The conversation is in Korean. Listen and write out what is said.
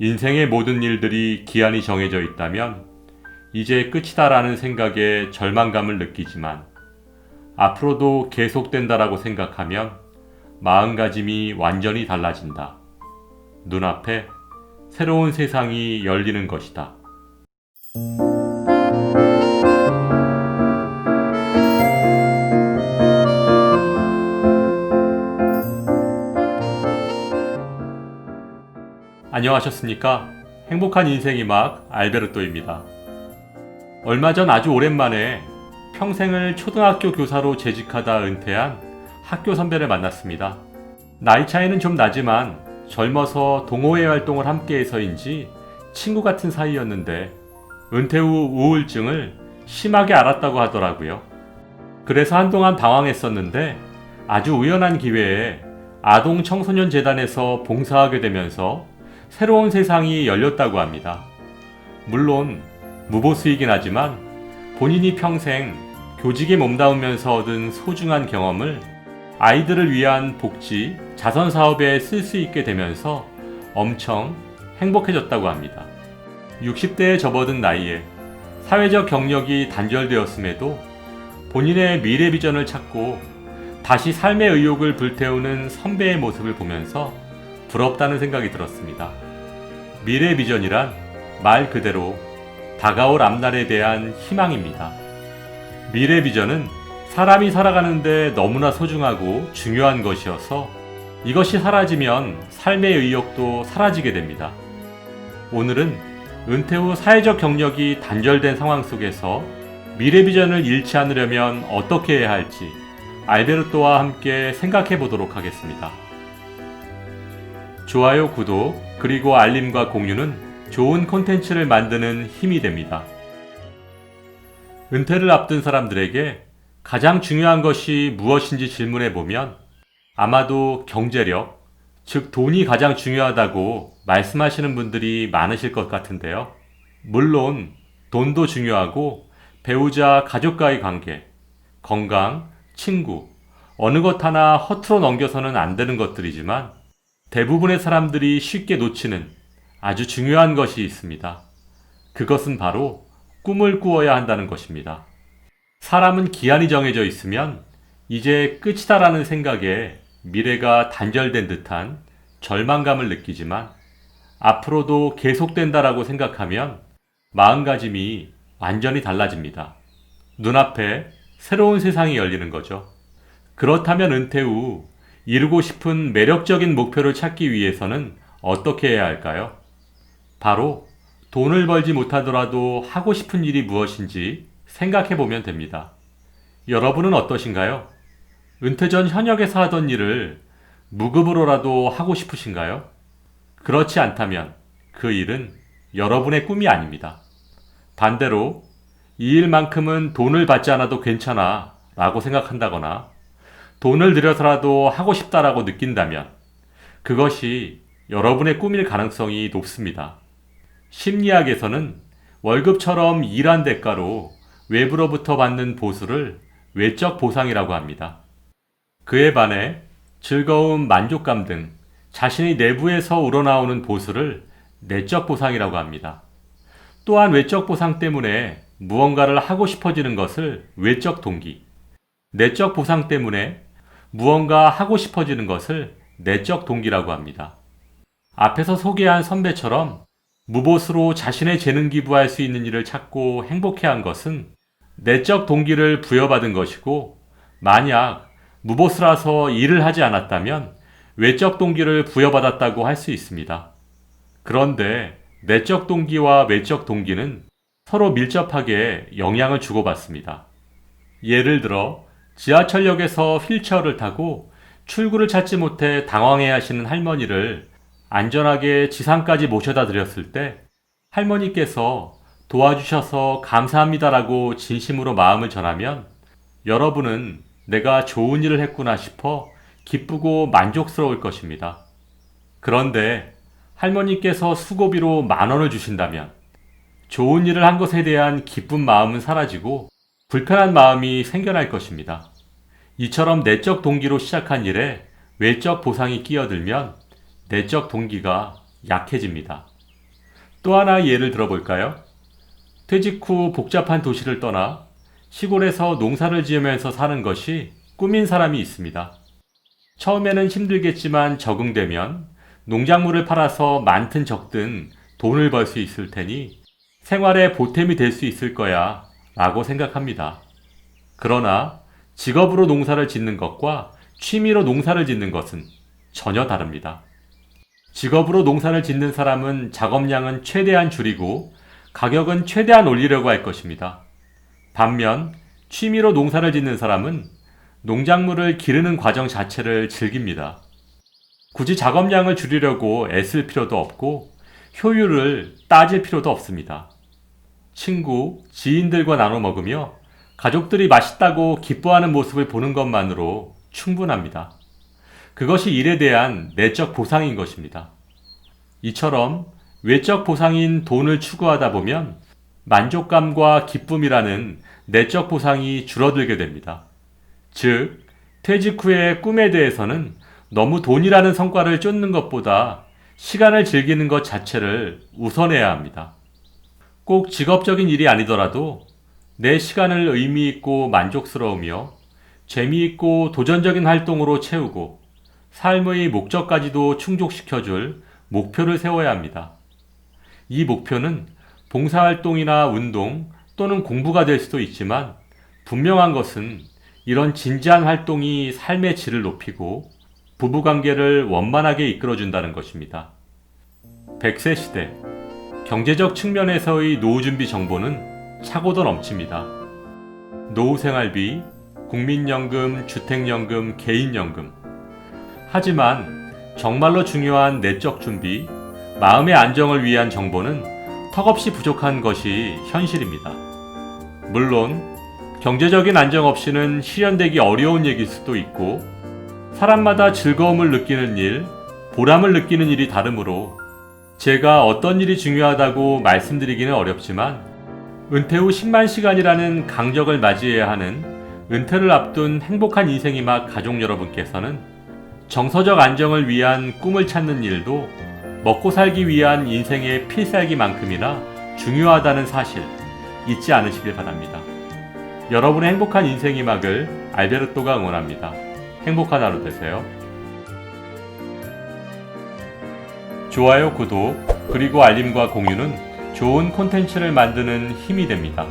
인생의 모든 일들이 기한이 정해져 있다면 이제 끝이다라는 생각에 절망감을 느끼지만 앞으로도 계속된다라고 생각하면 마음가짐이 완전히 달라진다. 눈앞에 새로운 세상이 열리는 것이다. 안녕하셨습니까? 행복한 인생의 막 알베르토입니다. 얼마 전 아주 오랜만에 평생을 초등학교 교사로 재직하다 은퇴한 학교 선배를 만났습니다. 나이 차이는 좀 나지만 젊어서 동호회 활동을 함께해서인지 친구 같은 사이였는데 은퇴 후 우울증을 심하게 앓았다고 하더라고요. 그래서 한동안 방황했었는데 아주 우연한 기회에 아동 청소년 재단에서 봉사하게 되면서 새로운 세상이 열렸다고 합니다. 물론 무보수이긴 하지만 본인이 평생 교직에 몸담으면서 얻은 소중한 경험을 아이들을 위한 복지, 자선 사업에 쓸 수 있게 되면서 엄청 행복해졌다고 합니다. 60대에 접어든 나이에 사회적 경력이 단절되었음에도 본인의 미래 비전을 찾고 다시 삶의 의욕을 불태우는 선배의 모습을 보면서 부럽다는 생각이 들었습니다. 미래 비전이란 말 그대로 다가올 앞날에 대한 희망입니다. 미래 비전은 사람이 살아가는데 너무나 소중하고 중요한 것이어서 이것이 사라지면 삶의 의욕도 사라지게 됩니다. 오늘은 은퇴 후 사회적 경력이 단절된 상황 속에서 미래 비전을 잃지 않으려면 어떻게 해야 할지 알베르토와 함께 생각해 보도록 하겠습니다. 좋아요, 구독, 그리고 알림과 공유는 좋은 콘텐츠를 만드는 힘이 됩니다. 은퇴를 앞둔 사람들에게 가장 중요한 것이 무엇인지 질문해 보면 아마도 경제력, 즉 돈이 가장 중요하다고 말씀하시는 분들이 많으실 것 같은데요. 물론 돈도 중요하고 배우자, 가족과의 관계, 건강, 친구, 어느 것 하나 허투루 넘겨서는 안 되는 것들이지만 대부분의 사람들이 쉽게 놓치는 아주 중요한 것이 있습니다. 그것은 바로 꿈을 꾸어야 한다는 것입니다. 사람은 기한이 정해져 있으면 이제 끝이다라는 생각에 미래가 단절된 듯한 절망감을 느끼지만 앞으로도 계속된다라고 생각하면 마음가짐이 완전히 달라집니다. 눈앞에 새로운 세상이 열리는 거죠. 그렇다면 은퇴 후 이루고 싶은 매력적인 목표를 찾기 위해서는 어떻게 해야 할까요? 바로 돈을 벌지 못하더라도 하고 싶은 일이 무엇인지 생각해 보면 됩니다. 여러분은 어떠신가요? 은퇴 전 현역에서 하던 일을 무급으로라도 하고 싶으신가요? 그렇지 않다면 그 일은 여러분의 꿈이 아닙니다. 반대로 이 일만큼은 돈을 받지 않아도 괜찮아 라고 생각한다거나 돈을 들여서라도 하고 싶다라고 느낀다면 그것이 여러분의 꿈일 가능성이 높습니다. 심리학에서는 월급처럼 일한 대가로 외부로부터 받는 보수를 외적 보상이라고 합니다. 그에 반해 즐거움, 만족감 등 자신의 내부에서 우러나오는 보수를 내적 보상이라고 합니다. 또한 외적 보상 때문에 무언가를 하고 싶어지는 것을 외적 동기, 내적 보상 때문에 무언가 하고 싶어지는 것을 내적 동기라고 합니다. 앞에서 소개한 선배처럼 무보수로 자신의 재능 기부할 수 있는 일을 찾고 행복해한 것은 내적 동기를 부여받은 것이고 만약 무보수라서 일을 하지 않았다면 외적 동기를 부여받았다고 할 수 있습니다. 그런데 내적 동기와 외적 동기는 서로 밀접하게 영향을 주고받습니다. 예를 들어 지하철역에서 휠체어를 타고 출구를 찾지 못해 당황해 하시는 할머니를 안전하게 지상까지 모셔다 드렸을 때 할머니께서 도와주셔서 감사합니다라고 진심으로 마음을 전하면 여러분은 내가 좋은 일을 했구나 싶어 기쁘고 만족스러울 것입니다. 그런데 할머니께서 수고비로 10,000원을 주신다면 좋은 일을 한 것에 대한 기쁜 마음은 사라지고 불편한 마음이 생겨날 것입니다. 이처럼 내적 동기로 시작한 일에 외적 보상이 끼어들면 내적 동기가 약해집니다. 또 하나 예를 들어볼까요? 퇴직 후 복잡한 도시를 떠나 시골에서 농사를 지으면서 사는 것이 꿈인 사람이 있습니다. 처음에는 힘들겠지만 적응되면 농작물을 팔아서 많든 적든 돈을 벌 수 있을 테니 생활에 보탬이 될 수 있을 거야 라고 생각합니다. 그러나 직업으로 농사를 짓는 것과 취미로 농사를 짓는 것은 전혀 다릅니다. 직업으로 농사를 짓는 사람은 작업량은 최대한 줄이고 가격은 최대한 올리려고 할 것입니다. 반면 취미로 농사를 짓는 사람은 농작물을 기르는 과정 자체를 즐깁니다. 굳이 작업량을 줄이려고 애쓸 필요도 없고 효율을 따질 필요도 없습니다. 친구, 지인들과 나눠 먹으며 가족들이 맛있다고 기뻐하는 모습을 보는 것만으로 충분합니다. 그것이 일에 대한 내적 보상인 것입니다. 이처럼 외적 보상인 돈을 추구하다 보면 만족감과 기쁨이라는 내적 보상이 줄어들게 됩니다. 즉, 퇴직 후의 꿈에 대해서는 너무 돈이라는 성과를 쫓는 것보다 시간을 즐기는 것 자체를 우선해야 합니다. 꼭 직업적인 일이 아니더라도 내 시간을 의미 있고 만족스러우며 재미있고 도전적인 활동으로 채우고 삶의 목적까지도 충족시켜줄 목표를 세워야 합니다. 이 목표는 봉사활동이나 운동 또는 공부가 될 수도 있지만 분명한 것은 이런 진지한 활동이 삶의 질을 높이고 부부관계를 원만하게 이끌어준다는 것입니다. 100세 시대, 경제적 측면에서의 노후준비 정보는 차고도 넘칩니다. 노후생활비, 국민연금, 주택연금, 개인연금. 하지만 정말로 중요한 내적 준비, 마음의 안정을 위한 정보는 턱없이 부족한 것이 현실입니다. 물론 경제적인 안정 없이는 실현되기 어려운 얘기일 수도 있고 사람마다 즐거움을 느끼는 일, 보람을 느끼는 일이 다르므로 제가 어떤 일이 중요하다고 말씀드리기는 어렵지만 은퇴 후 10만 시간이라는 강적을 맞이해야 하는 은퇴를 앞둔 행복한 인생이 막 가족 여러분께서는 정서적 안정을 위한 꿈을 찾는 일도 먹고 살기 위한 인생의 필살기만큼이나 중요하다는 사실 잊지 않으시길 바랍니다. 여러분의 행복한 인생이 막을 알베르토가 응원합니다. 행복한 하루 되세요. 좋아요, 구독, 그리고 알림과 공유는 좋은 콘텐츠를 만드는 힘이 됩니다.